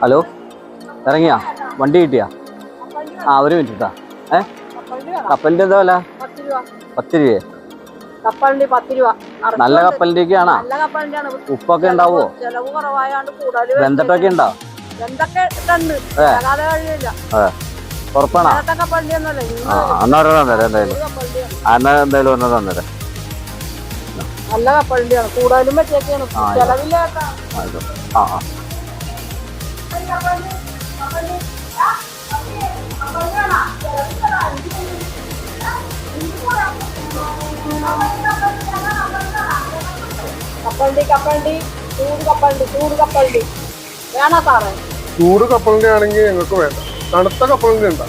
Hello, ഇറങ്ങിയാ? വണ്ടി കിട്ടിയാ? ആ, ഒരു മിനിറ്റ് കേട്ടാ. കപ്പലിന്റെ എന്താ വില? 10 രൂപ. നല്ല കപ്പലിന്റെ ഒക്കെ ആണോ? ഉപ്പൊക്കെ ഉണ്ടാവോ? വെന്തട്ടൊക്കെ ഉണ്ടോ? ഉറപ്പാണോ? എന്നാ തന്നേരം എന്തായാലും ഒന്നും തന്നേരം. നല്ല കപ്പലിന്റെ ആണ്, കൂടുതലും പറ്റിയൊക്കെയാണ്. ചെലവില്ലാത്ത കപ്പലണ്ടി ചൂട് കപ്പലണ്ടി വേണോ സാറേ? ചൂട് കപ്പലിന്റെ ആണെങ്കിൽ ഞങ്ങൾക്ക് വേണ്ട. തണുത്ത കപ്പലിന്റെ ഉണ്ടോ?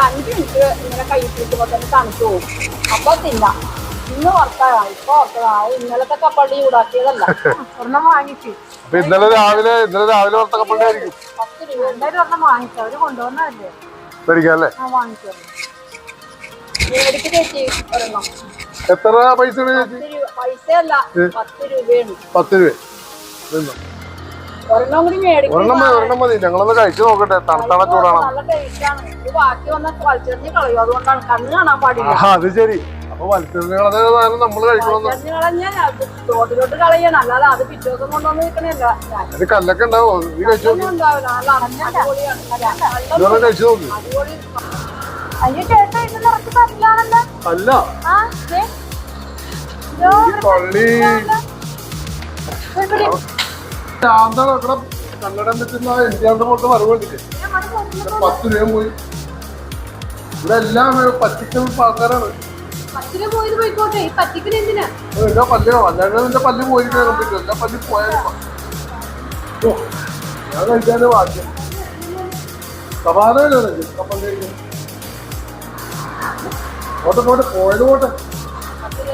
5 മിനിറ്റ് ഇങ്ങനെ കഴിപ്പിക്കുമ്പോ തന്നെ തണുത്തു പോകും. അപ്പൊ തിന്നാം. ഇന്ന് ഓർത്താ ഇപ്പൊ ഓർത്തതാ. ഇന്നലത്തെ കപ്പലണ്ടി ചൂടാക്കിയതല്ല. ഒരെണ്ണം വാങ്ങിച്ചു. ഇന്നലെ രാവിലെ ഓർത്ത കപ്പലിന്റെ ആയിരിക്കും. 10 രൂപ എന്തായാലും ഒരെണ്ണം വാങ്ങിച്ചു. അവര് കൊണ്ടുവന്നല്ലേ മേടിക്കാല്ലേ? വാങ്ങിച്ചു. മേടിക്ക് ചേച്ചി ഒരെണ്ണം. എത്ര പൈസ? പൈസയല്ല, 10 രൂപയാണ്. 10 രൂപ. ഒരെണ്ണം കൂടി മേടിക്കും. ഒരെണ്ണം മതി. ഞങ്ങളൊന്ന് കഴിച്ചു നോക്കട്ടെ. തണുത്തണ ചൂടാണ്. നല്ല ടേസ്റ്റാണ്. ഇത് ബാക്കി വന്ന വലിച്ചെറിഞ്ഞ് കളയും. അതുകൊണ്ടാണ് കണ്ണ് കാണാൻ പാടില്ല. അത് ശരി. അപ്പൊ വലിച്ചെറിഞ്ഞ സാധനം നമ്മള് കഴിക്കണം. തോട്ടിലോട്ട് കളയണം, അല്ലാതെ അത് പിറ്റേ ദിവസം കൊണ്ടുവന്ന് വെക്കണല്ല. അത് കല്ലൊക്കെ ഉണ്ടാവോ? നീ കഴിച്ചു നോക്കി. കഴിച്ചു നോക്ക്. അതിന് ശേഷം ഇത് നിറച്ച് കല്ലാണല്ലോ. അല്ല കന്നഡം പറ്റുന്ന ഇന്ത്യാണ്ട് പോലത്തെ വരവ് കണ്ടിട്ട് 10 രൂപ പോയി. ഇവിടെ എല്ലാം പറ്റിക്കുന്ന ആൾക്കാരാണ്. എന്റെ പല്ല് അല്ലാണ്ട് നിന്റെ പല്ല് പോയിരിക്കാൻ കണ്ടിട്ട് എല്ലാ പല്ല് പോയാലും ഞാൻ കഴിക്കാനും ഭാഗ്യം. സമാധാനം കപ്പലിന്റെ പോട്ടെ പോയത് പോട്ടെ.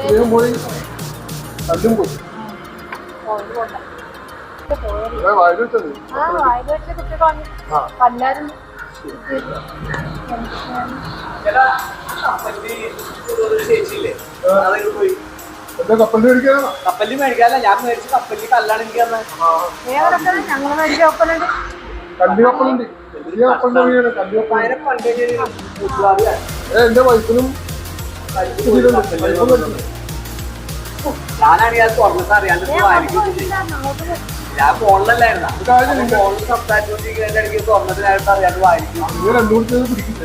ഇത്രയും പോയി കല്ലും പോയി. വായിൽ വെച്ചത് എന്താ കപ്പലിന് മേടിക്കാനാണോ? കപ്പലിൽ മേടിക്കാനല്ല, ഞാൻ മേടിച്ച കപ്പലിൽ കല്ലാണ് എനിക്ക് തന്നെ. കല്ല് കപ്പലുണ്ട്. വലിയ കപ്പലിന്റെ കല്ല് കപ്പൽ. എന്റെ വൈഫിനും ഞാനാണെങ്കിൽ അത് തുറന്നിട്ട് അറിയാണ്ട് ഞാൻ ഫോണിലല്ലായിരുന്നു. ഫോണിൽ സംസാരിച്ചോണ്ടിരിക്കുന്നതിന്റെ ഇടയ്ക്ക് തുറന്നിട്ട് ഞാനിട്ട് അറിയാണ്ട് വായിരിക്കും. രണ്ടുകൂടി പിടിക്കില്ല.